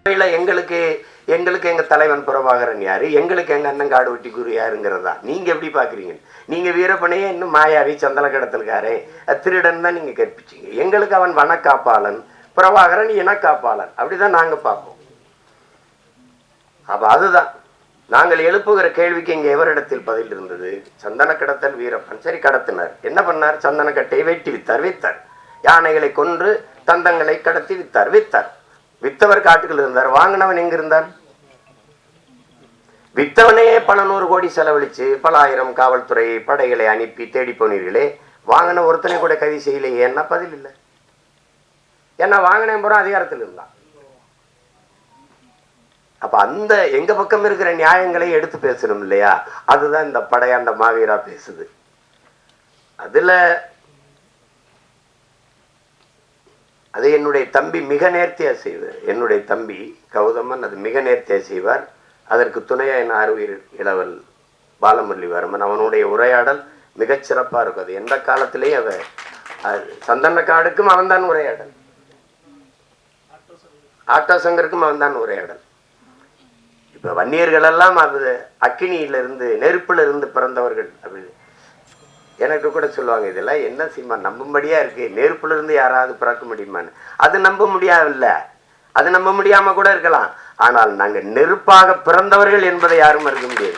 எங்களுக்கு எங்களுக்கு எங்க தலைவன் பிரபாகரன் யாரு, எங்களுக்கு எங்க அண்ணன் காடு வெட்டி குரு யாருங்கிறதா நீங்க எப்படி பாக்குறீங்க? நீங்க வீரப்பனையே இன்னும் மாயாவி சந்தன கடத்தல்காரே திருடன் தான் நீங்க கற்பிச்சீங்க. எங்களுக்கு அவன் வனக்காப்பாளன், பிரபாகரன் இனக்காப்பாளன், அப்படிதான் நாங்க பார்ப்போம். அப்ப அதுதான் நாங்கள் எழுப்புகிற கேள்விக்கு இங்க எவரிடத்தில் பதில் இருந்தது? சந்தன கடத்தல் வீரப்பன். சரி, கடத்தினார். என்ன பண்ணார்? சந்தன கட்டையை வெட்டி வித்தார். வித்தார். யானைகளை கொன்று தந்தங்களை கடத்தி வித்தார். வித்தார். வித்தவர் காட்டுக்குள் இருந்தார். வாங்கினவன் எங்க இருந்தார்? வித்தவனே பல 100 கோடி செலவழிச்சு பல ஆயிரம் காவல்துறை படைகளை அனுப்பி தேடி போனீர்களே, வாங்கின ஒருத்தனை கூட கைது செய்யலையே. என்ன பதில் இல்லை? ஏன்னா வாங்கின போறோம் அதிகாரத்தில் இருந்தான். அப்ப அந்த எங்க பக்கம் இருக்கிற நியாயங்களை எடுத்து பேசணும் இல்லையா? அதுதான் இந்த படையாண்ட மாவீரா பேசுது. அதுல அது என்னுடைய தம்பி மிக நேர்த்தியா செய்வார். என்னுடைய தம்பி கௌதமன் அது மிக நேர்த்தியா செய்வார். அதற்கு துணையா என் ஆர்வீர் இளவல் பாலமுரளிவர்மன், அவனுடைய உரையாடல் மிகச்சிறப்பா இருக்கும். அது எந்த காலத்திலேயும் சந்தன காடுக்கும் அவன்தான் உரையாடல், ஆட்டோ சங்கருக்கும் அவன்தான் உரையாடல். இப்ப வன்னியர்கள் எல்லாம் அது அக்கினியிலிருந்து நெருப்புல இருந்து பிறந்தவர்கள் அப்படி எனக்கு கூட சொல்லுவாங்க. இதெல்லாம் என்ன சீமா நம்பும்படியா இருக்கு, நெருப்புல இருந்து யாராவது பிறக்க முடியுமான்னு. அது நம்ப முடியாதுல்ல, அது நம்ப முடியாம கூட இருக்கலாம். ஆனால் நாங்க நெருப்பாக பிறந்தவர்கள் என்பதை யாரும் மறுக்க முடியாது.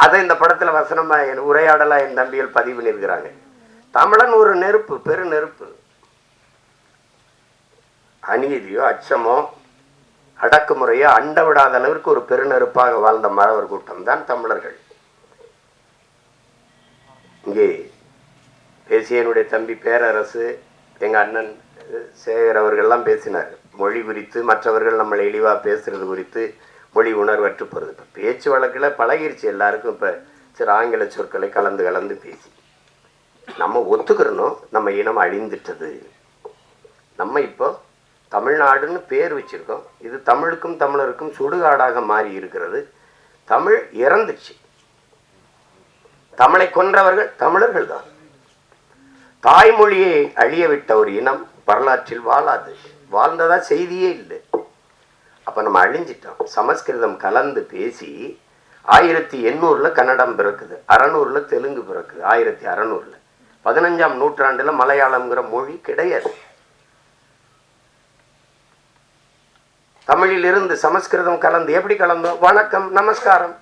அதை இந்த படத்துல வசனமா என் உரையாடலா என் தம்பிகள் பதிவு பண்ணிருக்கிறாங்க. தமிழன் ஒரு நெருப்பு, பெரு நெருப்பு. அநீதியோ அச்சமோ அடக்குமுறையோ அண்ட விடாத அளவிற்கு ஒரு பெருநெருப்பாக வாழ்ந்த மறவர் கூட்டம் தான் தமிழர்கள். இங்கே பேசிய என்னுடைய தம்பி பேரரசு, எங்க அண்ணன் சேகர் அவர்கள்லாம் பேசினார் மொழி குறித்து, மற்றவர்கள் நம்மளை இழிவா பேசுறது குறித்து, மொழி உணர்வற்று போறது. இப்போ பேச்சு வழக்கில் பழகிருச்சு எல்லாருக்கும். இப்போ சரி ஆங்கில சொற்களை கலந்து கலந்து பேசி நம்ம ஒத்துக்கிறணும் நம்ம இனம் அழிந்துட்டது. நம்ம இப்போ தமிழ்நாடுன்னு பேர் வச்சிருக்கோம். இது தமிழுக்கும் தமிழருக்கும் சுடுகாடாக மாறி இருக்கிறது. தமிழ் இறந்துச்சு. தமிழை கொன்றவர்கள் தமிழர்கள் தான். தாய்மொழியை அழிய விட்ட ஒரு இனம் வரலாற்றில் வாழாது, வாழ்ந்ததா செய்தியே இல்லை. அப்ப நம்ம அழிஞ்சிட்டோம். சமஸ்கிருதம் கலந்து பேசி 1800 கன்னடம் பிறக்குது, 600 தெலுங்கு பிறக்குது, 1600 15ஆம் நூற்றாண்டுல மலையாளம்ங்கிற மொழி கிடையாது. தமிழில் இருந்து சமஸ்கிருதம் கலந்து எப்படி கலந்தோம்? வணக்கம், நமஸ்காரம்,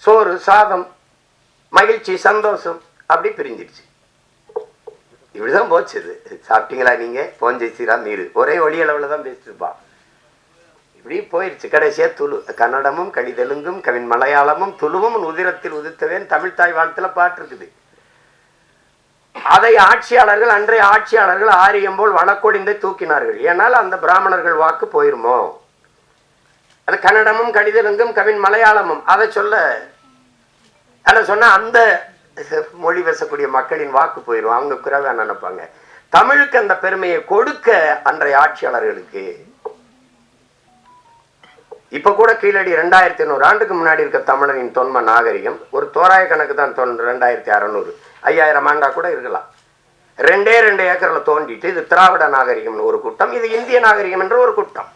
சோறு, சாதம், மகிழ்ச்சி, சந்தோஷம், அப்படி பிரிஞ்சிருச்சு. இப்படிதான் போச்சு. இது சாப்பிட்டீங்களா நீங்க, போஞ்சை சீரா மீறு, ஒரே ஒளி அளவுல தான் பேசிட்டுருப்பான். இப்படி போயிருச்சு. கடைசியா துளு, கன்னடமும் கடிதெலுங்கும் கவின் மலையாளமும் துளுவும் உதிரத்தில் உதித்தவேன் தமிழ்தாய் வாழ்த்துல பாட்டு இருக்குது. அதை ஆட்சியாளர்கள், அன்றைய ஆட்சியாளர்கள் ஆரியம் போல் வழக்கொடிந்தை தூக்கினார்கள். ஏனால் அந்த பிராமணர்கள் வாக்கு போயிருமோ. அது கன்னடமும் கடிதெலுங்கும் கவின் மலையாளமும் அதை சொன்ன அந்த மொழி பேசக்கூடிய மக்களின் வாக்கு போயிடும், அவங்க குறைவா நினைப்பாங்க. தமிழுக்கு அந்த பெருமையை கொடுக்க அன்றைய ஆட்சியாளர்களுக்கு இப்ப கூட கீழடி 2500 ஆண்டுக்கு முன்னாடி இருக்க தமிழனின் தொன்ம நாகரிகம் ஒரு தோராய கணக்கு தான் 2600 5000 ஆண்டா கூட இருக்கலாம். 2 ஏக்கர்ல தோண்டிட்டு இது திராவிட நாகரிகம்னு ஒரு கூட்டம், இது இந்திய நாகரிகம் என்ற ஒரு கூட்டம்.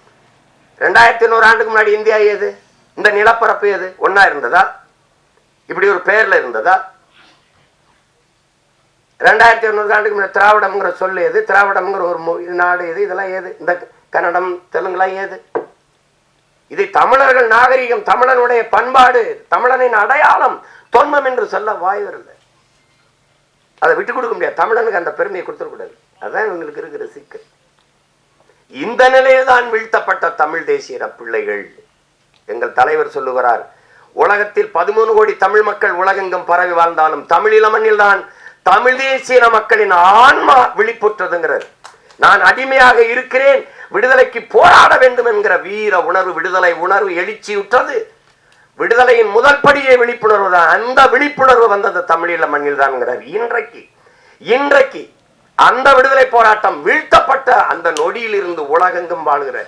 2500 ஆண்டுக்கு முன்னாடி இந்தியா ஏது? இந்த நிலப்பரப்பு ஏது? ஒன்னா இருந்ததா? இப்படி ஒரு பெயர்ல இருந்ததா? 2500 ஆண்டுக்கு முன்னாடி திராவிடம்ங்கிற சொல்லு ஏது? திராவிடம்ங்கிற ஒரு நாடு எது? இதெல்லாம் ஏது? இந்த கன்னடம் தெலுங்குலாம் ஏது? இது தமிழர்கள் நாகரிகம், தமிழனுடைய பண்பாடு, தமிழனின் அடையாளம், தொன்மம் என்று சொல்ல வாய் வரல. அதை விட்டு கொடுக்க முடியாது. தமிழனுக்கு அந்த பெருமையை கொடுத்துடக்கூடாது. அதுதான் இவங்களுக்கு இருக்கிற சிக்கல். இந்த நிலையில்தான் வீழ்த்தப்பட்ட தமிழ் தேசிய பிள்ளைகள். எங்கள் தலைவர் சொல்லுகிறார், உலகத்தில் 13 கோடி தமிழ் மக்கள் உலகெங்கும் பரவி வாழ்ந்தாலும் தமிழீழ மண்ணில் தான் தமிழ் தேசிய மக்களின் ஆன்மா விழிப்புற்றதுங்கிறார். நான் அடிமையாக இருக்கிறேன், விடுதலைக்கு போராட வேண்டும் என்கிற வீர உணர்வு, விடுதலை உணர்வு எழுச்சியுற்றது. விடுதலையின் முதல் படியே விழிப்புணர்வு தான். அந்த விழிப்புணர்வு வந்தது தமிழீழ மண்ணில் தான். இன்றைக்கு அந்த விடுதலை போராட்டம் வீழ்த்தப்பட்ட அந்த நொடியில் இருந்து உலகெங்கும் வாழ்கிற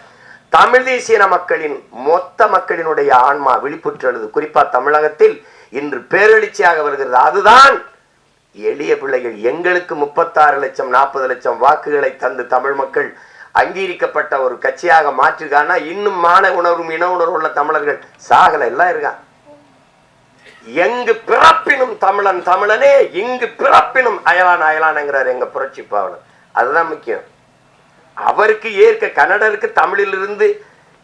தமிழ் தேசிய மக்களின் மொத்த மக்களினுடைய ஆன்மா விழிப்புற்றது. குறிப்பா தமிழகத்தில் இன்று பேரெழுச்சியாக வருகிறது. அதுதான் எளிய பிள்ளைகள். எங்களுக்கு 36 லட்சம் 40 லட்சம் வாக்குகளை தந்து தமிழ் மக்கள் அங்கீகரிக்கப்பட்ட ஒரு கட்சியாக மாற்றுகானா இன்னும் மான உணர்வும் இன உணர்வு உள்ள தமிழர்கள் சாகல எல்லாம் இருக்கான். எங்கு பிறப்பினும் தமிழன் தமிழனே, இங்கு பிறப்பினும் அயலான் அயலான்ங்கிறார் எங்க புரட்சி பாவலர். அதுதான் முக்கியம். அவருக்கு ஏற்க கன்னடருக்கு தமிழிலிருந்து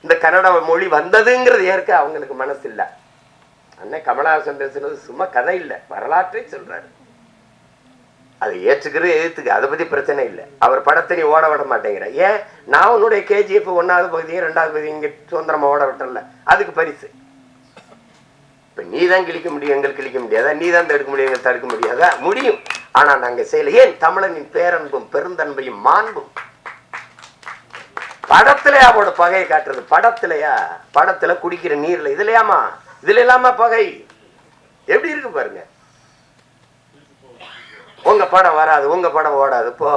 இந்த கன்னட மொழி வந்ததுங்கிறது ஏற்க அவங்களுக்கு மனசு இல்லை. அண்ணன் கமலஹாசன் பேசுறது சும்மா கதை இல்லை, வரலாற்றை சொல்றாரு. அதை ஏற்றுக்கிறது எதிர்த்துக்கு, அதை பத்தி பிரச்சனை இல்லை. அவர் படத்தை நீ ஓட விட மாட்டேங்கிற. ஏன்? நான் உன்னுடைய KGF 1வது பகுதியும் 2வது பகுதியும் இங்க சுதந்திரமா ஓட விட்டல, அதுக்கு பரிசு. இப்ப நீ தான் கிழிக்க முடியும், எங்களுக்கு கிழிக்க முடியாதா? நீ தான் தடுக்க முடியும், எங்களுக்கு தடுக்க முடியாதா? முடியும். ஆனா நாங்க செய்யல. ஏன்? தமிழனின் பேரன்பும் பெருந்தன்மையும் மாண்பும். படத்திலையா அவரோட பகையை காட்டுறது? படத்திலையா? படத்துல குடிக்கிற நீர்ல இதுலயாமா? இதுல இல்லாம பகை எப்படி இருக்கு பாருங்க. உங்க படம் வராது, உங்க படம் ஓடாது. இப்போ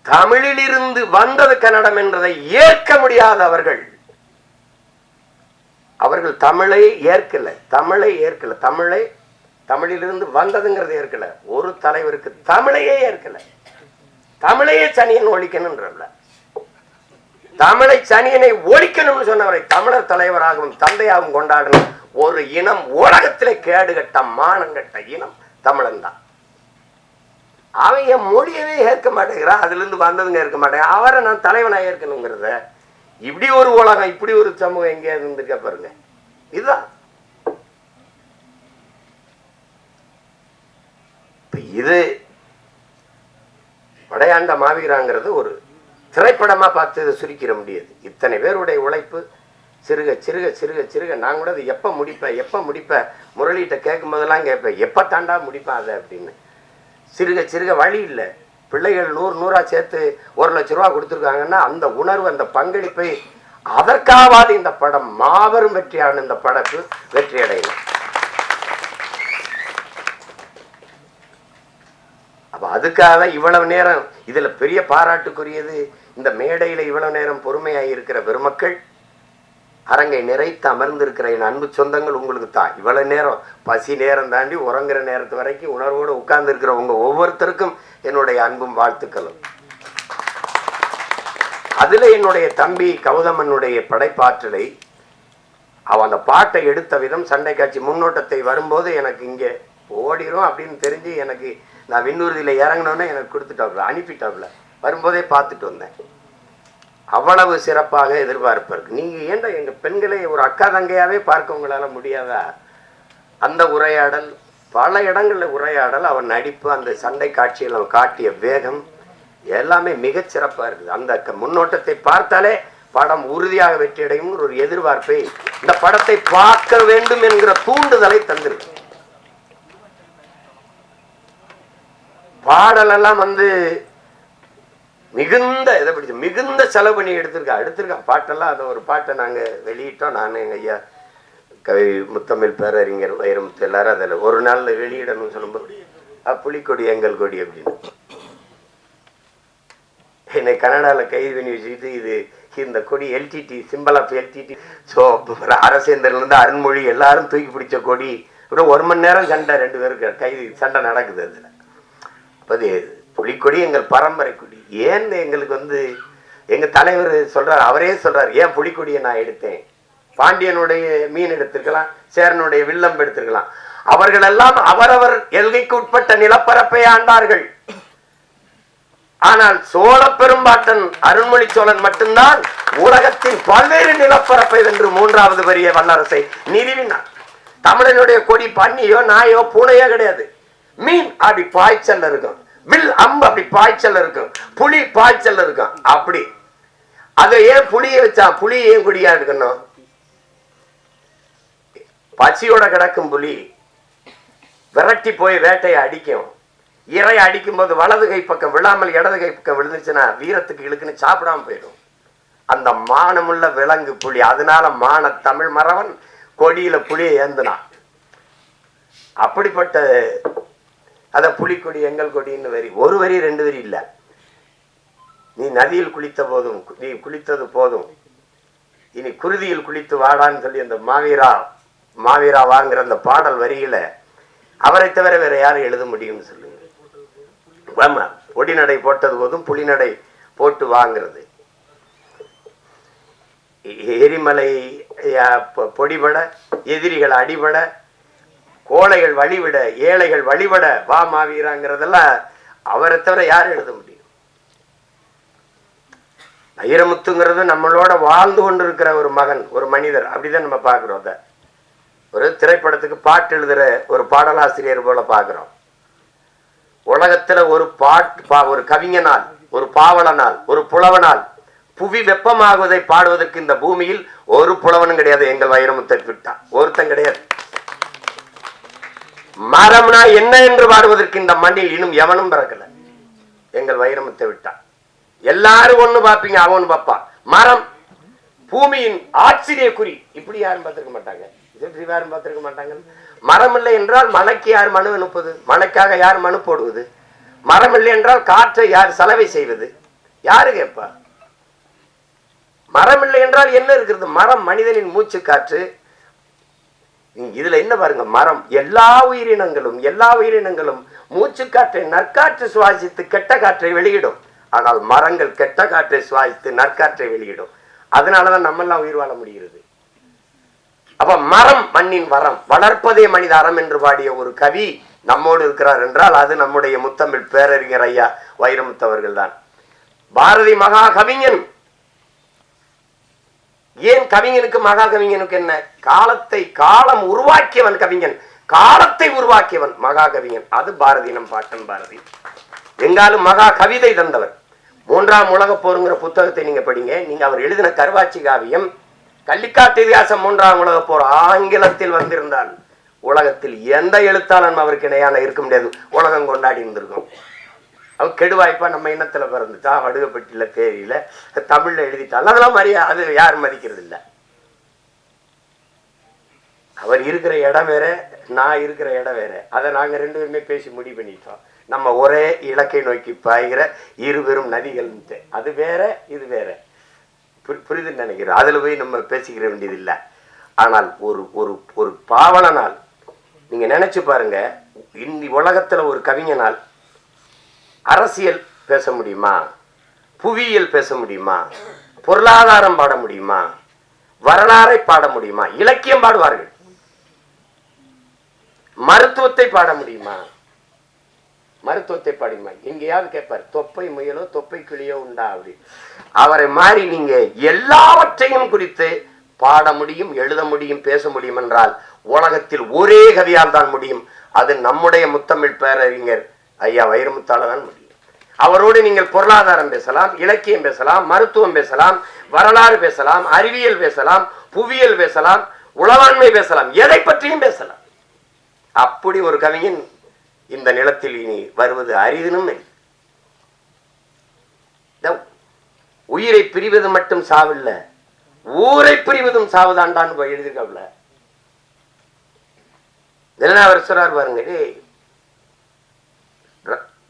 தமிழில் இருந்து வந்தது கன்னடம் என்றதை ஏற்க முடியாத அவர்கள் தமிழை ஏற்கல. தமிழிலிருந்து வந்ததுங்கிறத ஏற்கல. ஒரு தலைவருக்கு தமிழையே ஏற்கல. தமிழையே சனியன் ஒழிக்கணும்ன்ற, தமிழை சனியனை ஒழிக்கணும்னு சொன்னவரை தமிழர் தலைவராகவும் தந்தையாகவும் கொண்டாடணும் ஒரு இனம் உலகத்திலே கேடுகட்ட மானங்கட்ட இனம் தமிழன் தான். அவன் என் மொழியவே ஏற்க மாட்டேங்கிறான், அதுல இருந்து வந்ததுங்க ஏற்க மாட்டேங்க. அவரை நான் தலைவனா ஏற்கணுங்கிறத, இப்படி ஒரு உலகம் இப்படி ஒரு சமூகம் எங்கே இருந்துக்க பாருங்க. இதுதான் இது வடையாண்ட மாவீராங்கிறது ஒரு திரைப்படமா பார்த்து இதை சுருக்கிட முடியாது. இத்தனை பேருடைய உழைப்பு சிறுக சிறுக சிறுக சிறுக. நான் கூட அது எப்போ முடிப்பேன் முரளிகிட்ட கேட்கும் போதெல்லாம் கேட்பேன், எப்போ தாண்டா முடிப்பேன் அதை அப்படின்னு. சிறுக சிறுக வழி இல்லை. பிள்ளைகள் 100 சேர்த்து 1 லட்ச ரூபா கொடுத்துருக்காங்கன்னா அந்த உணர்வு, அந்த பங்களிப்பை, அதற்காவது இந்த படம் மாபெரும் வெற்றியான இந்த படத்து வெற்றி அடையணும். அப்ப அதுக்காக இவ்வளவு நேரம் இதுல பெரிய பாராட்டுக்குரியது, இந்த மேடையில இவ்வளவு நேரம் பொறுமையாக இருக்கிற பெருமக்கள், அரங்கை நிறைத்து அமர்ந்திருக்கிற என் அன்பு சொந்தங்கள், உங்களுக்கு தான். இவ்வளவு நேரம் பசி நேரம் தாண்டி உறங்குற நேரத்து வரைக்கும் உணர்வோடு உட்கார்ந்து இருக்கிற உங்க ஒவ்வொருத்தருக்கும் என்னுடைய அன்பும் வாழ்த்துக்களும். அதுல என்னுடைய தம்பி கௌதமனுடைய படைப்பாற்றலை, அவன் அந்த பாட்டை எடுத்த விதம், சண்டை காட்சி முன்னோட்டத்தை வரும்போது எனக்கு இங்க ஓடிரும் அப்படின்னு தெரிஞ்சு, எனக்கு நான் விண்ணூர்தியில இறங்கினோன்னே எனக்கு கொடுத்துட்டாப்புல, அனுப்பிட்டாப்புல. வரும்போதே பார்த்துட்டு வந்தேன். அவ்வளவு சிறப்பாக எதிர்பார்ப்பு இருக்கு. நீங்க ஏன்டா எங்க பெண்களை ஒரு அக்கா தங்கையாவே பார்க்க உங்களால முடியாதா? அந்த உரையாடல், பல இடங்கள்ல உரையாடல், அவன் நடிப்பு, அந்த சண்டை காட்சியில் அவன் காட்டிய வேகம் எல்லாமே மிகச் சிறப்பா இருக்குது. அந்த முன்னோட்டத்தை பார்த்தாலே படம் உறுதியாக வெற்றியடையும் ஒரு எதிர்பார்ப்பை, இந்த படத்தை பார்க்க வேண்டும் என்கிற தூண்டுதலை தந்திருக்கு. பாடல் எல்லாம் மிகுந்த செலவு பண்ணி எடுத்திருக்கான் பாட்டெல்லாம். அந்த ஒரு பாட்டை நாங்க வெளியிட்டோம். நான் எங்க ஐயா கவி முத்தமிழ் பேரறிஞர் வைரமுத்து எல்லாரும் அதில் ஒரு நாள்ல வெளியிடணும்னு சொல்லும்போது, புலிக்கொடி எங்கள் கொடி அப்படின்னு என்னை கனடாவில் கைது பண்ணி வச்சுக்கிட்டு, இது இந்த கொடி LTT, சிம்பிள் ஆஃப் LTT. ஸோ அரசேந்திரன்லேருந்து அருண்மொழி எல்லாரும் தூக்கி பிடிச்ச கொடி. ஒரு 1 மணி நேரம் சண்டை, 2 பேருக்கு கைது சண்டை நடக்குது. அதில் அப்போது புலிக்கொடி எங்கள் பரம்பரை கொடி. ஏன் எங்களுக்கு எங்க தலைவர் சொல்றார், அவரே சொல்றார், ஏன் புலிக்கொடியை நான் எடுத்தேன்? பாண்டியனுடைய மீன் எடுத்திருக்கலாம், சேரனுடைய வில்லம்பு எடுத்திருக்கலாம். அவர்கள் எல்லாம் அவரவர் எல்கைக்கு உட்பட்ட நிலப்பரப்பை ஆண்டார்கள். ஆனால் சோழ பெரும்பாட்டன் அருண்மொழி சோழன் மட்டும்தான் உலகத்தின் பல்வேறு நிலப்பரப்பை வென்று 3வது பெரிய வல்லரசை நிறுவினார். தமிழனுடைய கொடி பன்னியோ நாயோ பூனையோ கிடையாது. மீன் அப்படி பாய்ச்சல் இருக்கும், வில் அம்பு அப்படி பாய்ச்சல் இருக்கும், புலி பாய்ச்சல் இருக்கும். அப்படி அதை ஏன் புலியை வச்சா? புலி ஏன் கொடியா இருக்கணும்? பசியோட கிடக்கும் புலி விரட்டி போய் வேட்டையை அடிக்கும். இறை அடிக்கும் போது வலது கை பக்கம் விழாமல் இடது கை பக்கம் விழுந்துச்சுன்னா வீரத்துக்கு இழுக்குன்னு சாப்பிடாம போயிடும். அந்த மானமுள்ள விலங்கு புலி. அதனால மான தமிழ் மறவன் கொடியில புலியை ஏந்தினான். அப்படிப்பட்ட அத புலிக்கொடி எங்கள் கொடின்னு வரி, ஒரு வரி 2 வரி இல்ல. நீ நதியில் குளித்த போதும், நீ குளித்தது போதும், இனி குருதியில் குளித்து வாடான்னு சொல்லி அந்த மாவீரா வாங்குற அந்த பாடல் வரியில அவரை தவிர வேற யாரும் எழுத முடியும்னு சொல்லுங்க. ஆமா, பொடிநடை போட்டது போதும் புலிநடை போட்டு வாங்கிறது. எரிமலை பொடிபட, எதிரிகள் அடிபட, கோழைகள் வழிவிட, ஏழைகள் வழிபட வா மாவீராங்கிறதெல்லாம் அவரை தவிர யாரும் எழுத முடியும்? வைரமுத்துங்கிறது நம்மளோட வாழ்ந்து கொண்டு இருக்கிற ஒரு மகன், ஒரு மனிதர், அப்படிதான் நம்ம பார்க்கிறோம். அதை ஒரு திரைப்படத்துக்கு பாட்டு எழுதுற ஒரு பாடலாசிரியர் போல பார்க்கிறோம். உலகத்துல ஒரு ஒரு கவிஞனால், ஒரு பாவலனால், ஒரு புலவனால் புவி வெப்பமாகுவதை பாடுவதற்கு இந்த பூமியில் ஒரு புலவனும் கிடையாது. எங்கள் வைரமுத்தை விட்டா ஒருத்தன் கிடையாது. மரம்னா என்ன என்று பாடுவதற்கு இந்த மண்ணில் இன்னும் எவனும் பிறக்கல. எங்கள் வைரமுத்தை விட்டா எல்லாரும் ஒண்ணு பார்ப்பீங்க, அவன் பார்ப்பான். மரம் பூமியின் ஆச்சரிய குறி, இப்படி யாரும் பார்த்திருக்க மாட்டாங்க. யாரும் பார்த்திருக்க மாட்டாங்க. மரம் இல்லை என்றால் மழைக்கு யார் மனு அனுப்புவது? மழைக்காக யார் மனு போடுவது? மரம் இல்லை என்றால் காற்றை யார் சலவை செய்வது? யாரு கேட்பா? மரம் இல்லை என்றால் என்ன இருக்கிறது? மரம் மனிதனின் மூச்சு காற்று. இதுல என்ன பாருங்க, மரம் எல்லா உயிரினங்களும் மூச்சு காற்றை நற்காற்று சுவாசித்து கெட்ட காற்றை வெளியிடும். ஆனால் மரங்கள் கெட்ட காற்றை சுவாசித்து நற்காற்றை வெளியிடும். அதனாலதான் நம்ம எல்லாம் உயிர் வாழ முடிகிறது. அப்ப மரம் மண்ணின் வரம், வளர்ப்பதே மனித அறம் என்று பாடிய ஒரு கவி நம்மோடு இருக்கிறார் என்றால் அது நம்முடைய முத்தமிழ் பேரறிஞர் ஐயா வைரமுத்தவர்கள் தான். பாரதி மகா கவிஞன். ஏன் கவிஞனுக்கு மகா கவிஞனுக்கு என்ன? காலம் உருவாக்கியவன் கவிஞன், காலத்தை உருவாக்கியவன் மகா கவிஞன். அது பாரதி, நம் பாட்டன் பாரதி. எங்காலும் மகா கவிதை தந்தவர். 3ஆம் உலகப் போருங்கிற புத்தகத்தை நீங்க படிங்க. நீங்க அவர் எழுதின கருவாச்சி காவியம், கள்ளிக்காட்டு இதிகாசம் 3ஆம் உலகப் போர் ஆங்கிலத்தில் வந்திருந்தால் உலகத்தில் எந்த எழுத்தாளன் அவருக்கு இணையான இருக்க முடியாது. உலகம் கொண்டாடி இருந்திருக்கும். அவர் கெடுவாய்ப்பா நம்ம இனத்துல பிறந்துட்டா, வடுகப்பட்டியில தேதியில தமிழ்ல எழுதிட்டால் அதெல்லாம் அது யாரும் மதிக்கிறது இல்லை. அவர் இருக்கிற இடம் வேற, நான் இருக்கிற இடம் வேற. அதை நாங்க 2 பேருமே பேசி முடிவு பண்ணிட்டோம். நம்ம ஒரே இலக்கை நோக்கி பாய்கிற இருபெரும் நதிகள். அது வேற, இது வேற. புரிதுன்னு நினைக்கிறோம். அதுல போய் நம்ம பேசிக்கிற வேண்டியது இல்லை. ஆனால் ஒரு ஒரு ஒரு பாவலனால் நீங்க நினைச்சு பாருங்க, இந்த உலகத்துல ஒரு கவிஞனால் அரசியல் பேச முடியுமா? புவியியல் பேச முடியுமா? பொருளாதாரம் பாட முடியுமா? வரலாறை பாட முடியுமா? இலக்கியம் பாடுவார்கள். மருத்துவத்தை பாட முடியுமா? மருத்துவத்தை பாடுமா? எங்கேயாவது கேட்பார், தொப்பை முயலோ தொப்பை கிளியோ உண்டா அப்படி. அவரை மாறி நீங்க எல்லாவற்றையும் குறித்து பாட முடியும், எழுத முடியும், பேச முடியும் என்றால் உலகத்தில் ஒரே கவியால் தான் முடியும். அது நம்முடைய முத்தமிழ் பேரறிஞர் ஐயா வைரமுத்தால தான் முடியும். அவரோடு நீங்கள் பொருளாதாரம் பேசலாம், இலக்கியம் பேசலாம், மருத்துவம் பேசலாம், வரலாறு பேசலாம், அறிவியல் பேசலாம், புவியியல் பேசலாம், உளவாண்மை பேசலாம், எதை பற்றியும் பேசலாம். அப்படி ஒரு கவிஞன் இந்த நிலத்தில் இனி வருவது அரிதினும். உயிரை பிரிவது மட்டும் சாவில்ல, ஊரை பிரிவதும் சாவுதாண்டான்னு எழுதிருக்கல. அவர் சொல்றார் பாருங்க,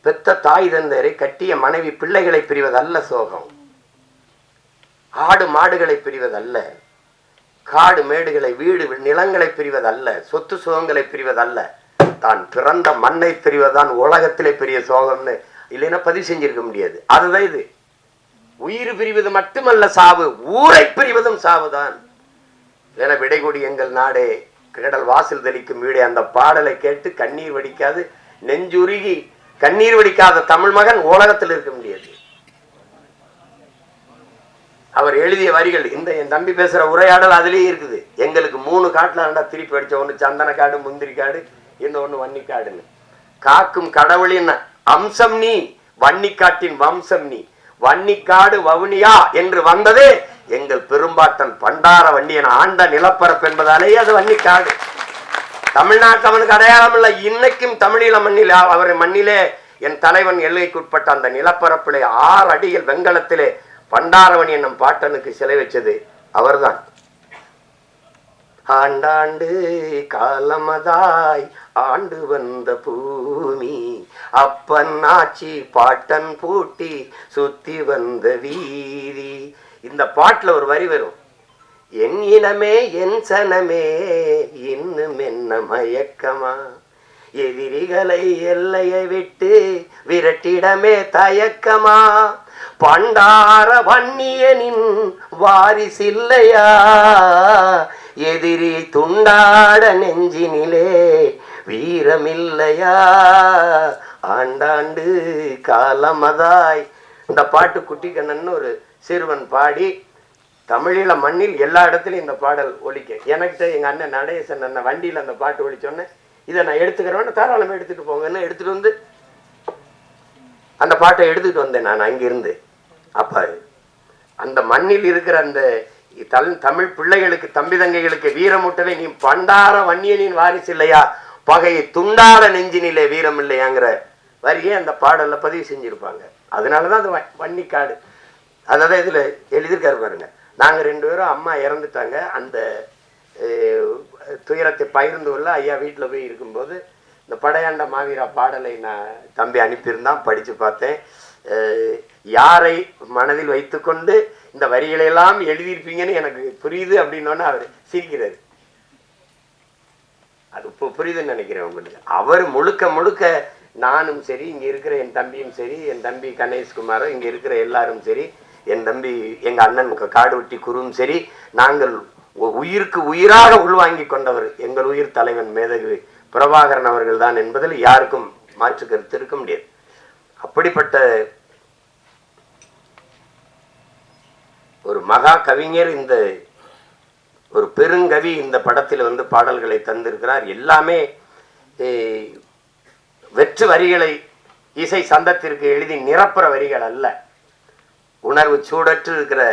பெத்த தாய் தந்தரை கட்டிய மனைவி பிள்ளைகளை பிரிவதல்ல சோகம், ஆடு மாடுகளை பிரிவதல்ல, காடு மேடுகளை வீடு நிலங்களை பிரிவதல்ல, சொத்து சுகங்களை பிரிவதல்ல, தான் பிறந்த மண்ணை பிரிவதுதான் உலகத்திலே பெரிய சோகம்னு இல்லைன்னா பதிவு செஞ்சிருக்க முடியாது. அதுதான் இது. உயிர் பிரிவது மட்டுமல்ல சாவு, ஊரை பிரிவதும் சாவுதான். என விடைகொடி எங்கள் நாடே கடல் வாசல் தெளிக்கும் வீடே, அந்த பாடலை கேட்டு கண்ணீர் வடிக்காது, நெஞ்சுருகி கண்ணீர் வடிக்காத தமிழ் மகன் உலகத்தில் இருக்க முடியாது. அவர் எழுதிய வரிகள், இந்த என் தம்பி பேசுற உரையாடல் அதுலயே இருக்குது. எங்களுக்கு 3 காட்டுல ரெண்டா திருப்பி அடிச்ச, ஒண்ணு சந்தன காடு, முந்திரி காடு, இன்னொன்னு வன்னிக்காடுன்னு. காக்கும் கடவுளின் அம்சம் நீ, வன்னிக்காட்டின் வம்சம் நீ, வன்னிக்காடு வவுனியா என்று வந்ததே எங்கள் பெரும்பாட்டன் பண்டார வன்னியன் ஆண்ட நிலப்பரப்பு என்பதாலேயே அது வன்னிக்காடு. தமிழ்நாட்டு அவனுக்கு அடையாளம் இல்லை. இன்னைக்கும் தமிழீழ மண்ணில், அவரை மண்ணிலே என் தலைவன் எல்லைக்குட்பட்ட அந்த நிலப்பரப்பிலே 6 அடிகள் வெங்கலத்திலே பண்டாரவணி என்னும் பாட்டனுக்கு சிலை வச்சது அவர்தான். ஆண்டாண்டு காலமதாய் ஆண்டு வந்த பூமி, அப்பன் ஆட்சி பாட்டன் பூட்டி சுத்தி வந்த வீதி. இந்த பாட்டுல ஒரு வரி வரும், என் இனமே என் சனமே இன்னும் என்ன மயக்கமா, எதிரிகளை எல்லையை விட்டு விரட்டிடமே தயக்கமா, பண்டார வன்னியனின் வாரிசில்லையா, எதிரி துண்டாட நெஞ்சினிலே வீரமில்லையா, ஆண்டாண்டு காலமதாய். இந்த பாட்டு குட்டிக்கண்ணன் ஒரு சிறுவன் பாடி தமிழீழ மண்ணில் எல்லா இடத்துலையும் இந்த பாடல் ஒலிக்க. எனக்கு எங்க அண்ணன் நடேசன் அண்ணன் வண்டியில் அந்த பாட்டு ஒலிச்சோன்னே இதை நான் எடுத்துக்கிறேன், தாராளமாக எடுத்துட்டு போங்கன்னு எடுத்துட்டு வந்து அந்த பாட்டை எடுத்துக்கிட்டு வந்தேன் நான் அங்கிருந்து. அப்ப அந்த மண்ணில் இருக்கிற அந்த தமிழ் பிள்ளைகளுக்கு, தம்பி தங்கைகளுக்கு வீரமூட்டவே நீ பண்டார வன்னியனின் வாரிசு இல்லையா, பகையை துண்டாட நெஞ்சினிலே வீரம் இல்லையாங்கிற வரியே அந்த பாடல்ல பதிவு செஞ்சிருப்பாங்க. அதனாலதான் அது வன்னிக்காடு. அதான் இதுல எழுதியிருக்காரு பாருங்க. நாங்க 2 பேரும், அம்மா இறந்துட்டாங்க, அந்த துயரத்தை பகிர்ந்து கொள்ள ஐயா வீட்டுல போய் இருக்கும்போது இந்த படையாண்ட மாவீரா பாடலை நான் தம்பி அனுப்பியிருந்தான், படிச்சு பார்த்தேன். யாரை மனதில் வைத்துக்கொண்டு இந்த வரிகளை எல்லாம் எழுதியிருப்பீங்கன்னு எனக்கு புரியுது அப்படின்னோன்னு அவர் சிரிக்கிறாரு. அது இப்போ புரியுதுன்னு நினைக்கிறேன் உங்களுக்கு. அவர் முழுக்க முழுக்க நானும் சரி, இங்க இருக்கிற என் தம்பியும் சரி, என் தம்பி கணேஷ்குமாரும், இங்க இருக்கிற எல்லாரும் சரி, என் தம்பி எங்க அண்ணன் காடுவெட்டி குருவும் சரி, நாங்கள் உயிருக்கு உயிராக உள்வாங்கி கொண்டவர் எங்கள் உயிர் தலைவன் மேதகு பிரபாகரன் அவர்கள் தான் என்பதில் யாருக்கும் மாற்று கருத்து இருக்க முடியாது. அப்படிப்பட்ட ஒரு மகா கவிஞர், இந்த ஒரு பெருங்கவி இந்த படத்தில் வந்து பாடல்களை தந்திருக்கிறார். எல்லாமே வெற்று வரிகளை இசை சந்தத்திற்கு எழுதி நிரப்புற வரிகள் அல்ல, உணர்வு சூடற்று இருக்கிற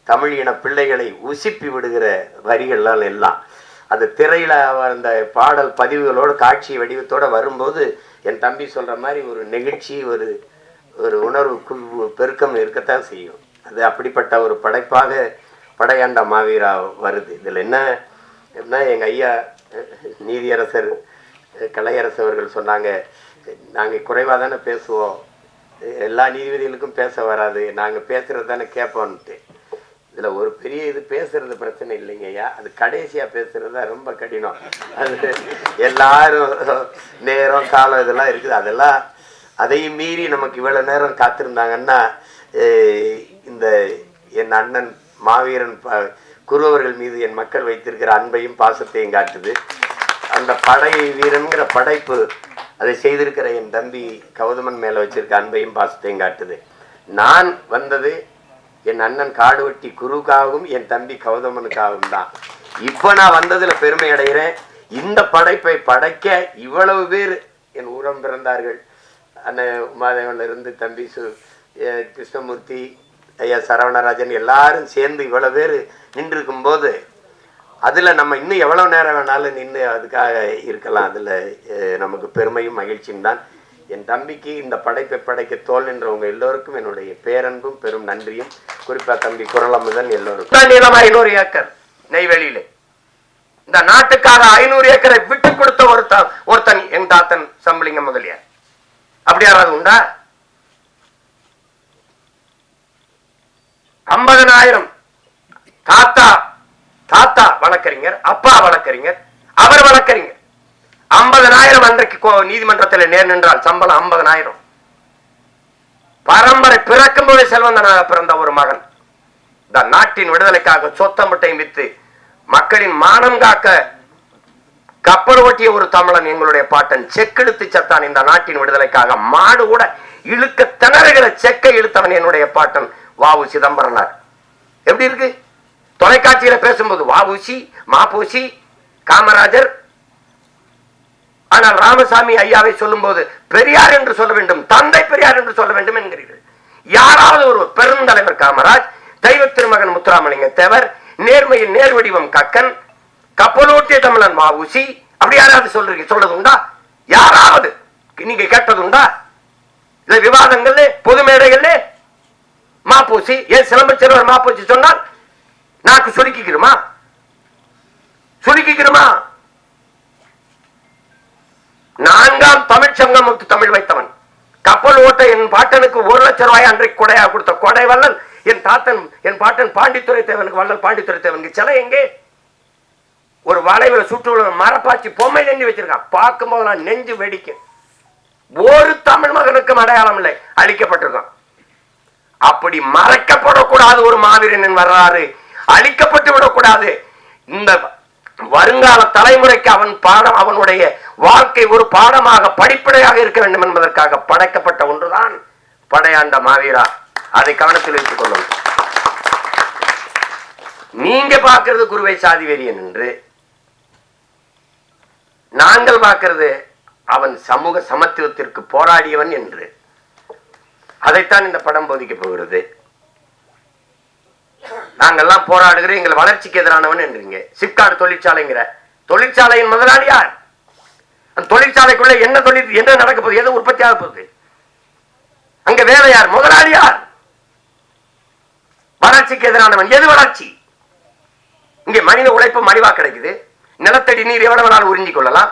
தமிழ் இன பிள்ளைகளை உசிப்பி விடுகிற வரிகள்லாம் எல்லாம். அது திரையில அந்த பாடல் பதிவுகளோடு காட்சி வடிவத்தோட வரும்போது என் தம்பி சொல்ற மாதிரி ஒரு நெகிழ்ச்சி, ஒரு ஒரு உணர்வு பெருக்கம் இருக்கத்தான் செய்யும். அது அப்படிப்பட்ட ஒரு படைப்பாக படையாண்ட மாவீரா வருது. இதுல என்ன எங்க ஐயா நீதியரசர் கலையரசு அவர்கள் சொன்னாங்க, நாங்க குறைவா தானே பேசுவோம், எல்லா நீதிபதிகளுக்கும் பேச வராது, நாங்க பேசுறது தானே கேட்போம்ட்டு. இதுல ஒரு பெரிய இது பேசுறது பிரச்சனை இல்லைங்க ஐயா, அது கடைசியா பேசுறது தான் ரொம்ப கடினம். அது எல்லாரும் நேரம் காலம் இதெல்லாம் இருக்குது, அதெல்லாம் அதையும் மீறி நமக்கு இவ்வளவு நேரம் காத்திருந்தாங்கன்னா இந்த என் அண்ணன் மாவீரன் குருவர்கள் மீது என் மக்கள் வைத்திருக்கிற அன்பையும் பாசத்தையும் காட்டுது. அந்த படை வீரன்கிற படைப்பு அதை செய்திருக்கிற என் தம்பி கௌதமன் மேல வச்சிருக்க அன்பையும் பாசத்தையும் காட்டுது. நான் வந்தது என் அண்ணன் காடுவெட்டி குருக்காகவும் என் தம்பி கௌதமனுக்காகவும் தான். இப்ப நான் வந்ததுல பெருமை அடைகிறேன். இந்த படைப்பை படைக்க இவ்வளவு பேர் என் ஊரம் பிறந்தார்கள். அண்ணன் உமாதேவன்ல இருந்து தம்பி கிருஷ்ணமூர்த்தி, ஐயா சரவணராஜன் எல்லாரும் சேர்ந்து இவ்வளவு பேர் நின்று இருக்கும் போது அதுல நம்ம இன்னும் எவ்வளவு நேரம் வேணாலும் நின்று அதுக்காக இருக்கலாம். அதுல நமக்கு பெருமையும் மகிழ்ச்சியும் தான். என் தம்பிக்கு இந்த படைப்பை படைக்க தோல் நின்றவங்க எல்லோருக்கும் என்னுடைய பேரன்பும் பெரும் நன்றியும், குறிப்பா தம்பி குரலமுதன் எல்லோருக்கும். நீளம் 500 ஏக்கர் நெய்வேலியில இந்த நாட்டுக்காக 500 ஏக்கரை விட்டு கொடுத்த ஒருத்தன் என் தாத்தன் சம்பளிங்க முதலியார். அப்படி யாராவது உண்டா? 50,000 தாத்தா வழக்கறிஞர், அப்பா வழக்கறிஞர், அவர் வழக்கறிஞர். 50,000 அன்றைக்கு நீதிமன்றத்தில் நேர் நின்றால் சம்பளம் 50,000. பரம்பரை பிறக்கும் போது செல்வந்தனாக பிறந்த ஒரு மகன் இந்த நாட்டின் விடுதலைக்காக சொத்தம்பட்டையும் வித்து மக்களின் மானம் காக்க கப்பல் ஓட்டிய ஒரு தமிழன் எங்களுடைய பாட்டன். செக்கெடுத்து சத்தான் இந்த நாட்டின் விடுதலைக்காக. மாடு கூட இழுக்க திணறுகிற செக்கை இழுத்தவன் என்னுடைய பாட்டன் வாவு சிதம்பரனார். எப்படி இருக்கு? தொலைக்காட்சியில பேசும்போது வாவுசி, மாப்பூசி, காமராஜர். ஆனால் ராமசாமி ஐயாவை சொல்லும் போது பெரியார் என்று சொல்ல வேண்டும், தந்தை பெரியார் என்று சொல்ல வேண்டும் என்கிறீர்கள். யாராவது ஒரு பெருந்தலைவர் காமராஜ், தெய்வ திருமகன் முத்துராமலிங்க தேவர், நேர்மையில் நேர்வடிவம் கக்கன், கப்பலோட்டிய தமிழன் மாவூசி, அப்படி யாராவது சொல்றது உண்டா? யாராவது நீங்க கேட்டது உண்டா? இல்ல விவாதங்கள்ல பொது மேடைகள்ல மாப்பூசி, ஏன் சிலம்பச்சிறுவர் மாப்பூசி சொன்னால் நாக்கு சுருக்கிக்கிறோமா? நான்காம் தமிழ்ச்சங்கம் தமிழ் வைத்தவன், கப்பல் ஓட்ட என் பாட்டனுக்கு 1 லட்சம் ரூபாய் அன்றைக்கு கொடையா கொடுத்த கொடை வல்லல் என் பாட்டன் பாண்டித்துறை தேவனுக்கு, வல்லல் பாண்டித்துறை தேவனுக்கு சிலை எங்கே? ஒரு வளைவுல சுற்று மரப்பாச்சி பொம்மை நெஞ்சு வச்சிருக்கான். பார்க்கும் போது நான் நெஞ்சு வெடிக்கும். ஒரு தமிழ் மகனுக்கும் அடையாளம் இல்லை, அழிக்கப்பட்டிருக்கான். அப்படி மறைக்கப்படக்கூடாது ஒரு மாவீரனின் வரலாறு, அழிக்கப்பட்டு விடக்கூடாது. இந்த வருங்கால தலைமுறைக்கு அவனுடைய வாழ்க்கை ஒரு பாடமாக படிப்படையாக இருக்க வேண்டும் என்பதற்காக படைக்கப்பட்ட ஒன்றுதான் படையாண்ட மாவீரா. அதை கவனத்தில் வைத்துக் கொள்ளும். நீங்க பார்க்கிறது குருவை சாதி வெறியன் என்று, நாங்கள் பார்க்கிறது அவன் சமூக சமத்துவத்திற்கு போராடியவன் என்று. அதைத்தான் இந்த படம் போதிக்க போகிறது. நாங்கள்லாம் போராடுகிறோம், எங்கள் வளர்ச்சிக்கு எதிரானவன் என்றீங்க. சிப்காட் தொழிற்சாலைங்கிற தொழிற்சாலையின் முதலாளி யார்? அந்த தொழிற்சாலைக்குள்ள என்ன நடக்க போகுது? எது உற்பத்தி ஆக போகுது? அங்க வேலை யார்? முதலாளி யார்? வளர்ச்சிக்கு எதிரானவன். எது வளர்ச்சி? இங்கே மனித உழைப்பு மலிவா கிடைக்குது. நிலத்தடி நீர் எவ்வளவு வேணாலும் உறிஞ்சிக் கொள்ளலாம்.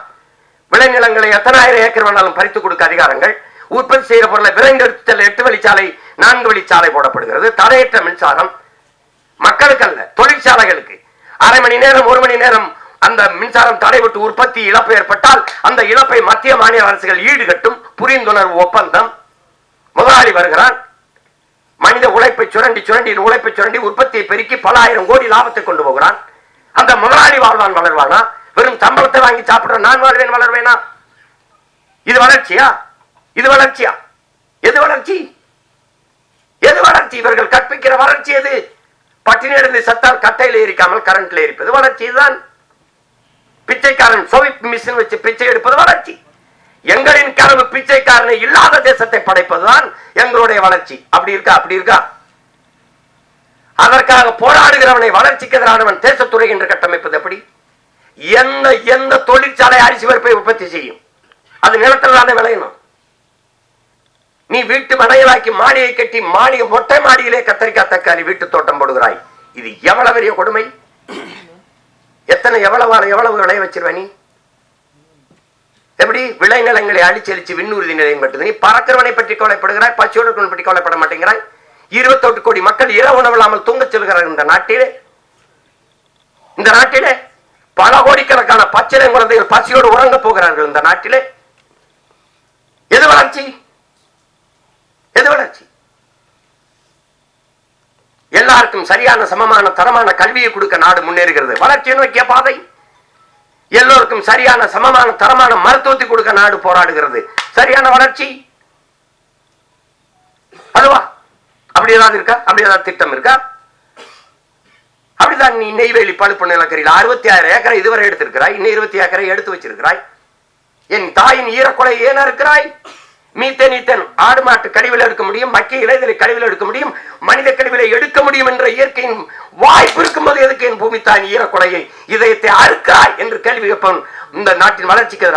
விளைநிலங்களை எத்தனை ஆயிரம் ஏக்கர் வேணாலும் பறித்து கொடுக்க அதிகாரங்கள். உற்பத்தி செய்கிற பொருளை விரைந்தெடுத்தல் 8 வழிச்சாலை 4 வழிச்சாலை போடப்படுகிறது. தடையற்ற மின்சாரம் மக்களுக்கு அல்ல, தொழிற்சாலைகளுக்கு. அரை மணி நேரம் 1 மணி நேரம் அந்த மின்சாரம் தடைபட்டு உற்பத்தி இழப்பு ஏற்பட்டால் அந்த இழப்பை மத்திய மாநில அரசுகள் ஈடுகட்டும். புரிந்துணர்வு ஒப்பந்தம். முதலாளி வருகிறான், மனித உழைப்பை சுரண்டி உற்பத்தியை பெருக்கி பல ஆயிரம் கோடி லாபத்தை கொண்டு போகிறான். அந்த முதலாளி வாழ்வான், வளர்வானா? வெறும் சம்பளத்தை வாங்கி சாப்பிடுற நான் வாழ்வேன், வளர்வேனா? இது வளர்ச்சியா? இது வளர்ச்சியா? எது வளர்ச்சி? எது வளர்ச்சி? இவர்கள் கற்பிக்கிற வளர்ச்சி எது? பட்டினி இருந்து சத்தால் கட்டையில எரிக்காமல் கரண்ட்ல எரிப்பது வளர்ச்சி தான். பிச்சைக்காரன் சோவிப் மிஷின் வச்சு பிச்சை எடுப்பது வளர்ச்சி. எங்களின் கனவு பிச்சைக்காரனை இல்லாத தேசத்தை படைப்பதுதான் எங்களுடைய வளர்ச்சி. அப்படி இருக்கா? அதற்காக போராடுகிறவனை வளர்ச்சிக்கு எதிரானவன் தேசத்துறை என்று கட்டமைப்பது எப்படி? எந்த தொழிற்சாலை அரிசி பருப்பை உற்பத்தி செய்யும்? அது நிலத்தில் தானே விளையணும். நீ வீட்டு மனையலாக்கி மாடியை கட்டி மொட்டை மாடியிலே கத்தரிக்காய் தக்காளி வீட்டு தோட்டம் போடுகிறாய். இது எவ்வளவு பெரிய கொடுமை! எவ்வளவு விளைய வச்சிருவ நீ? எப்படி விளைநிலங்களை அழிச்செழிச்சு விண்ணூர்தி நிலையம் கட்டுது? நீ பறக்கிறவனை பற்றி கவலைப்படுகிறாய், பச்சோடு பற்றி கவலைப்பட மாட்டேங்கிறாய். 28 கோடி மக்கள் இரவு உணவில்லாமல் தூங்க செல்கிறார்கள் இந்த நாட்டிலே பல கோடிக்கணக்கான பச்சிலை குழந்தைகள் பசியோடு உறங்க போகிறார்கள் இந்த நாட்டிலே. எது வளர்ச்சி? எது வளர்ச்சி? எல்லாருக்கும் சரியான சமமான தரமான கல்வியை கொடுக்க நாடு முன்னேறுகிறது. வளர்ச்சியை நோக்கிய பாதை. எல்லோருக்கும் சரியான சமமான தரமான மருத்துவத்தை கொடுக்க நாடு போராடுகிறது. சரியான வளர்ச்சி அதுவா? அப்படி ஏதாவது இருக்கா? அப்படி ஏதாவது திட்டம் இருக்கா? அப்படிதான் நீ நெய்வேலி பழுப்பு நிலக்கரியில் 66 ஏக்கரை இதுவரை எடுத்திருக்கிறாய். இன்னும் 20 ஏக்கரை எடுத்து வச்சிருக்கிறாய். என் தாயின் ஈரக்கொலை ஏன் இருக்கிறாய்? மீத்தேன் ஆடு மாட்டு கழிவில் எடுக்க முடியும், மக்கிய இலைதலை கழிவில் எடுக்க முடியும், மனித கழிவிலை எடுக்க முடியும் என்ற இயற்கையின் வாய்ப்பு இருக்கும்போது எதுக்கு என் பூமி தாயின் ஈரக்கொலையை இதயத்தை அறுக்கிறாய் என்று கேள்வி கேட்பவன் இந்த நாட்டின் வளர்ச்சிக்கு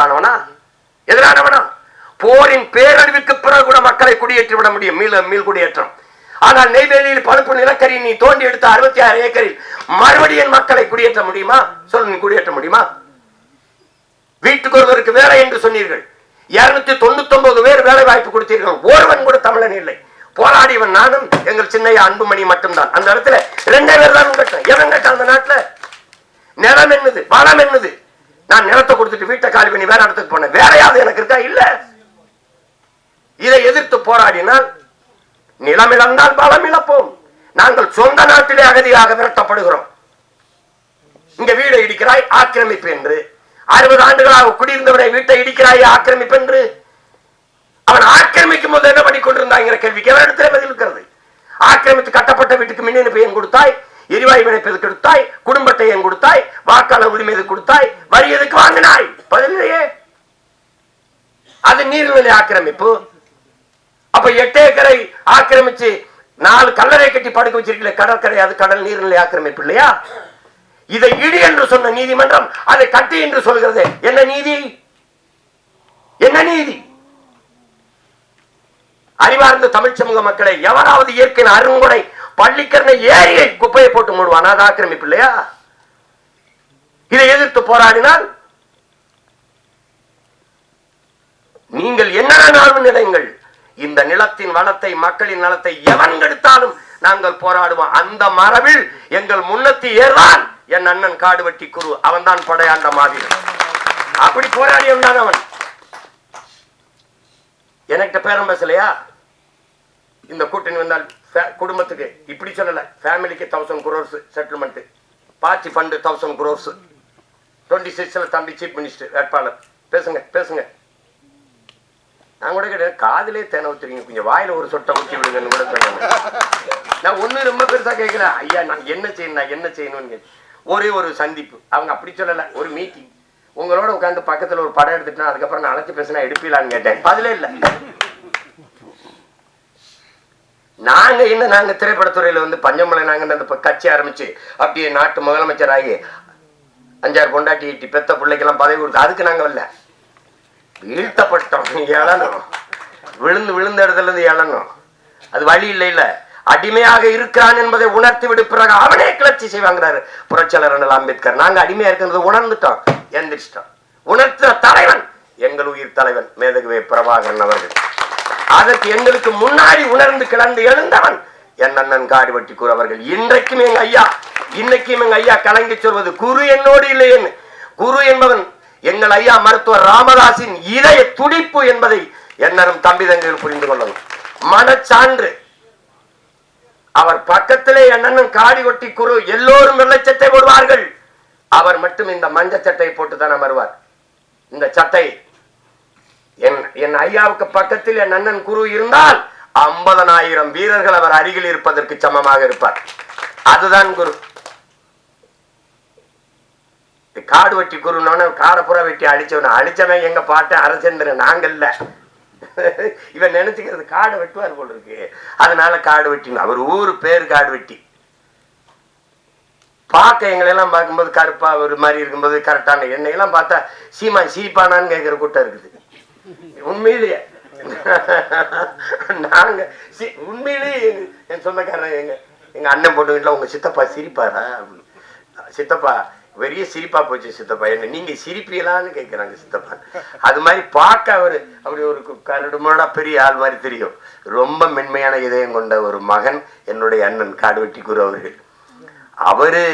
எதிரானவனா? போரின் பேரழிவுக்கு பிறகு கூட மக்களை குடியேற்றி விட முடியும், மீள் குடியேற்றம். ஆனால் நெய்வேலியில் பழுப்பு நிலக்கரி நீ தோண்டி எடுத்த 66 ஏக்கரில் மறுபடியும் மக்களை குடியேற்ற முடியுமா? சொல்லு, நீ குடியேற்ற முடியுமா? வீட்டுக்கு ஒருவருக்கு வேலை என்று சொன்னீர்கள். 299 பேர் வேலை வாய்ப்பு கொடுத்தீர்கள். ஒருவன் கூட தமிழன் இல்லை. போராடியவன் நானும் எங்கள் சின்னையா அன்புமணி மட்டும்தான். அந்த இடத்துல 2 பேர் தான் கேட்டேன். எவன் கேட்டான்? அந்த நாட்டுல நிலம் என்னது, வளம் என்னது? நான் நிலத்தை கொடுத்துட்டு வீட்டை காலி பண்ணி வேற இடத்துக்கு போனேன். வேறையாவது எனக்கு இருக்கா? இல்ல. இதை எதிர்த்து போராடினால் நிலம் இழந்தால் பலம் இழப்போம். நாங்கள் சொந்த நாட்டிலே அகதியாக விரட்டப்படுகிறோம். இங்க வீடை இடிக்கிறாய் ஆக்கிரமிப்பு என்று. 60 ஆண்டுகளாக குடியிருந்தவரை வீட்டை இடிக்கிறாய் ஆக்கிரமிப்பு என்று. அவன் ஆக்கிரமிக்கும் போது என்ன பண்ணி கொண்டிருந்தாங்கிற கேள்விக்கு இடத்துல பதில் இருக்கிறது. ஆக்கிரமித்து கட்டப்பட்ட வீட்டுக்கு மின் இணைப்பு ஏன் கொடுத்தாய்? எரிவாயு இணைப்பு கொடுத்தாய்? குடும்பத்தை ஏன் கொடுத்தாய்? வாக்காளர் உரிமை கொடுத்தாய்? வரி எதுக்கு வாங்கினாய்? பதிலையே. அது நீர்நிலை ஆக்கிரமிப்பு. அப்ப 8 ஏக்கரை ஆக்கிரமிச்சு 4 கல்லறை கட்டி படுக்க வச்சிருக்கல கடற்கரை, அது கடல் நீர்நிலை ஆக்கிரமிப்பு இல்லையா? இதை இடி என்று சொன்ன நீதிமன்றம் அதை கட்டி என்று சொல்கிறது. என்ன நீதி? என்ன நீதி? அறிவார்ந்த தமிழ் சமூக மக்களை எவராவது இயற்கை அருங்கொடை பள்ளிக்கரணை ஏரியை குப்பையை போட்டு மூடுவான், அது ஆக்கிரமிப்பு இல்லையா? இதை எதிர்த்து போராடினால் நீங்கள் என்ன நிலையங்கள், இந்த நிலத்தின் வளத்தை மக்களின் நலத்தை எவன் கெடுத்தாலும் நாங்கள் போராடுவோம். அந்த மரபில் எங்கள் முன்னத்தி ஏர்தான் என் அண்ணன் காடுவெட்டி குரு, அவன் தான் படையாண்ட மாவீரன். அப்படி போராடியவன் தான் அவன். என்கிட்ட பேரம் பேசலையா? இந்த கூட்டணி வந்தால் குடும்பத்துக்கு இப்படி சொல்லல, ஃபேமிலிக்கு 1000 crores settlement, party fund 1000 crores, 26ல தம்பி சீஃப் மினிஸ்டர் வேட்பாளர். பேசுங்க பேசுங்க. நான் கூட கிடையாது, காதலே தேனை ஊத்துறீங்க, கொஞ்சம் வாயில ஒரு சொட்டை ஊற்றி விடுங்கன்னு கூட சொன்னாங்க. நான் ஒண்ணு ரொம்ப பெருசா கேட்கல, ஐயா நான் என்ன செய்யணும்னு ஒரே ஒரு சந்திப்பு. அவங்க அப்படி சொல்லல, ஒரு மீட்டிங். உங்களோட உட்காந்து பக்கத்துல ஒரு படம் எடுத்துட்டா அதுக்கப்புறம் நான் அழைச்சு பேசினா எடுப்பீங்களான்னு கேட்டேன். பதிலே இல்லை. நாங்க திரைப்படத்துறையில வந்து பஞ்சமலை நாங்க கட்சி ஆரம்பிச்சு அப்படியே நாட்டு முதலமைச்சர் ஆகி 5-6 பொண்டாட்டி ஈட்டி பெத்த பிள்ளைக்கெல்லாம் பதவி கொடுத்து அதுக்கு நாங்க வரல. வீழ்த்தப்பட்டோம், எழணும், விழுந்த இடத்துல இருந்து எழணும். அது வழி இல்ல. அடிமையாக இருக்கிறான் என்பதை உணர்த்தி விடு, பிறகு அவனே கிளர்ச்சி செய்வாங்கிறாரு புரட்சியாளர் அண்ணல் அம்பேத்கர். நாங்க அடிமையா இருக்கிறது உணர்ந்துட்டோம், எந்திரிச்சிட்டோம். உணர்த்துற தலைவன் எங்கள் உயிர் தலைவன் மேதகுவே பிரபாகரன் அவர்கள். அதற்கு எங்களுக்கு முன்னாடி உணர்ந்து கிளர்ந்து எழுந்தவன் என் அண்ணன் காடுவெட்டி குரு அவர்கள். இன்னைக்கும் எங்க ஐயா கலங்கி சொல்வது குரு என்னோடு இல்லையேன்னு. குரு என்பவன் எங்கள் ஐயா மருத்துவர் ராமதாஸின் இதய துடிப்பு என்பதை எண்ணரும் தம்பி தங்கைகள் புரிந்து கொள்ளணும். மனச்சான்று. அவர் பக்கத்திலே என் அண்ணன் காடுவெட்டி குரு எல்லோரும் வெள்ளைச்சட்டை போடுவார்கள், அவர் மட்டும் இந்த மஞ்ச சட்டை போட்டுதான் அமர்வார். இந்த சட்டை என் ஐயாவுக்கு பக்கத்தில் என் அண்ணன் குரு இருந்தால் 50,000 வீரர்கள் அவர் அருகில் இருப்பதற்கு சமமாக இருப்பார். அதுதான் குரு. காடுவெட்டி குருன்னு காடப்புற வெட்டி அழிச்சவன் எங்க பாட்ட அரசேந்திரன், நாங்க இல்ல. இவன் நினைச்சுக்கிறது காடை வெட்டுவார் போல இருக்கு, அதனால காடு வெட்டி. அவர் ஊரு பேரு காடுவெட்டி. பார்க்க எங்களெல்லாம் பார்க்கும்போது கருப்பா ஒரு மாதிரி இருக்கும்போது கரெக்டான, என்னையெல்லாம் பார்த்தா சீமா சீப்பானான்னு கேட்கிற கூட்டம் இருக்குது. உண்மையிலேயே நாங்க உண்மையிலேயே என் சொந்தக்காரன் எங்க அண்ணன் போட்டு வீட்டுல உங்க சித்தப்பா சிரிப்பாரா? சித்தப்பா பெரிய சிரிப்பா போச்சு சித்தப்பா, என்ன நீங்க சிரிப்பீங்களான்னு கேட்கிறாங்க சித்தப்பா. அது மாதிரி பார்க்க அவரு அப்படி ஒரு கரடுமுரடா பெரிய ஆள் மாதிரி தெரியும். ரொம்ப மென்மையான இதயம் கொண்ட ஒரு மகன் என்னுடைய அண்ணன் காடுவெட்டி குரு அவர்கள். அவரு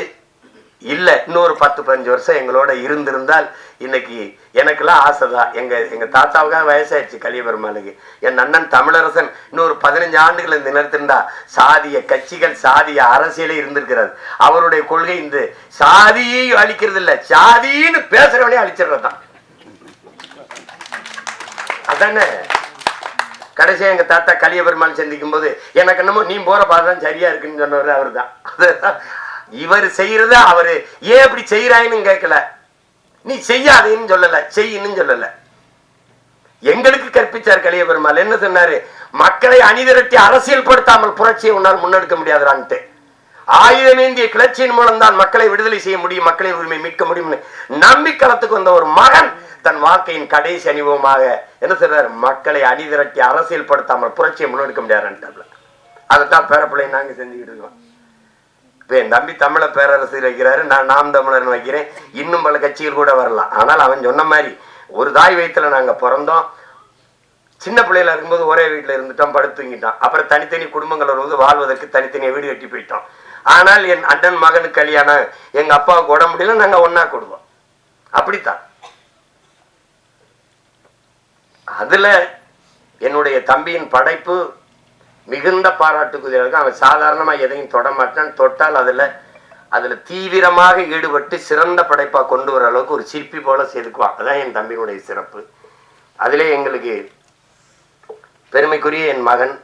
இல்ல இன்னொரு 10-15 வருஷம் எங்களோட இருந்திருந்தால் இன்னைக்கு எனக்கெல்லாம் ஆசைதான். எங்க தாத்தாவுக்காக வயசாயிடுச்சு கலியபெருமாளுக்கு. என் அண்ணன் தமிழரசன் இன்னொரு 15 ஆண்டுகள் இந்த நிறுத்திருந்தா சாதிய கட்சிகள் சாதிய அரசியலே இருந்திருக்கிறது. அவருடைய கொள்கை இந்த சாதியை அழிக்கிறது இல்ல, சாதின்னு பேசுறவனே அழிச்சிடுறதுதான். அதானே கடைசியா எங்க தாத்தா கலியபெருமாள் சந்திக்கும் போது எனக்கு என்னமோ நீ போற பாதான் சரியா இருக்குன்னு சொன்னவர் அவர் தான். இவர் செய்யறத அவரு ஏன் இப்படி செய்யறாயின்னு கேட்கல, நீ செய்யாதேன்னு சொல்லல, செய்யன்னு சொல்லல. எங்களுக்கு கற்பிச்சார் கலியபெருமாள். என்ன சொன்னாரு? மக்களை அணிதிரட்டி அரசியல் படுத்தாமல் புரட்சியை உன்னால் முன்னெடுக்க முடியாதுரான்ட்டு. ஆயுதமேந்திய கிளர்ச்சியின் மூலம் தான் மக்களை விடுதலை செய்ய முடியும், மக்களின் உரிமை மீட்க முடியும் நம்பிக்களத்துக்கு வந்த ஒரு மகன் தன் வாழ்க்கையின் கடைசி அனுபவமாக என்ன சொல்றாரு? மக்களை அணிதிரட்டி அரசியல் படுத்தாமல் புரட்சியை முன்னெடுக்க முடியாதுன்ட்டு. அதைத்தான் பேரப்பிள்ளை நாங்க செஞ்சுக்கிட்டு இருக்கோம். என் தம்பி தமிழ பேரரசு வைக்கிறாரு, நான் நாம் தமிழர்னு வைக்கிறேன். இன்னும் பல கட்சிகள் கூட வரலாம். ஆனால் அவன் சொன்ன மாதிரி ஒரு தாய் வயிற்றுல நாங்க பிறந்தோம். சின்ன பிள்ளையில இருக்கும்போது ஒரே வீட்டுல இருந்துட்டோம், படுத்துங்கிட்டோம். அப்புறம் தனித்தனி குடும்பங்கள் வரும்போது வாழ்வதற்கு தனித்தனியா வீடு கட்டி போயிட்டோம். ஆனால் என் அண்ணன் மகனுக்கு கல்யாணம், எங்க அப்பாவுக்கு உடம்பு முடியல, நாங்க ஒன்னா கொடுவோம். அப்படித்தான். அதுல என்னுடைய தம்பியின் படைப்பு மிகுந்த பாராட்டுக்குரியவர்கள். அவன் சாதாரணமா எதையும் தொட மாட்டான், தொட்டால் அதுல தீவிரமாக ஈடுபட்டு சிறந்த படைப்பா கொண்டு வர அளவுக்கு ஒரு சிற்பி போல செதுக்குவான். அதான் என் தம்பியினுடைய சிறப்பு. அதிலே எங்களுக்கு பெருமைக்குரிய என் மகன்